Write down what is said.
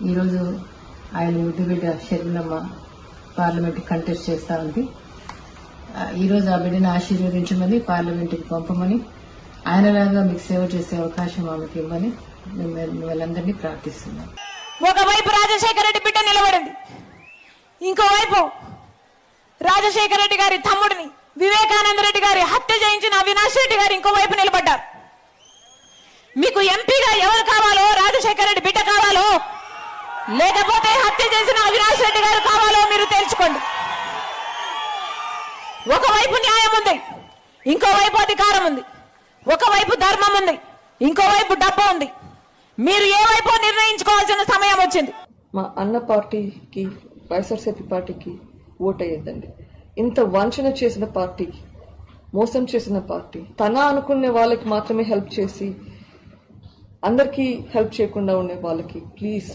ఈరోజు ఆయన ముద్దుబిడ్డ షర్మిలమ్మ పార్లమెంట్ కంటెస్ట్ చేస్తా ఉంది. ఈరోజు ఆ బిడ్డను ఆశీర్వదించమని, పార్లమెంట్కి పంపమని, ఆయనలాగా మీకు సేవ చేసే అవకాశం ఆమెకి ఇవ్వమని మిమ్మల్ని ప్రార్థిస్తున్నాం. ఒకవైపు రాజశేఖర రెడ్డి బిడ్డ నిలబడింది, ఇంకోవైపు రాజశేఖర రెడ్డి గారి తమ్ముడిని వివేకానంద రెడ్డి గారి హత్య చేయించిన అవినాష్ రెడ్డి గారు ఇంకోవైపు నిలబడ్డారు. మీకు ఎంపీగా ఎవరు కావాలో, రాజశేఖర రెడ్డి బిడ్డ కావాలో లేకపోతే హత్య చేసిన అవినాష్ రెడ్డి గారు కావాలో మీరు తెలుసుకోండి. ఒకవైపు న్యాయం ఉంది, ఇంకోవైపు అధికారం ఉంది. ఒకవైపు ధర్మం ఉంది, ఇంకోవైపు డబ్బు ఉంది. మీరు ఏ వైపు నిర్ణయించుకోవాల్సిన సమయం వచ్చింది. మా అన్న పార్టీకి, వైఎస్ఆర్సీపీ పార్టీకి ఓటేయద్దండి. ఇంత వంచన చేసిన పార్టీ, మోసం చేసిన పార్టీ, తన అనుకునే వాళ్ళకి మాత్రమే హెల్ప్ చేసి అందరికీ హెల్ప్ చేయకుండా ఉండే వాళ్ళకి ప్లీజ్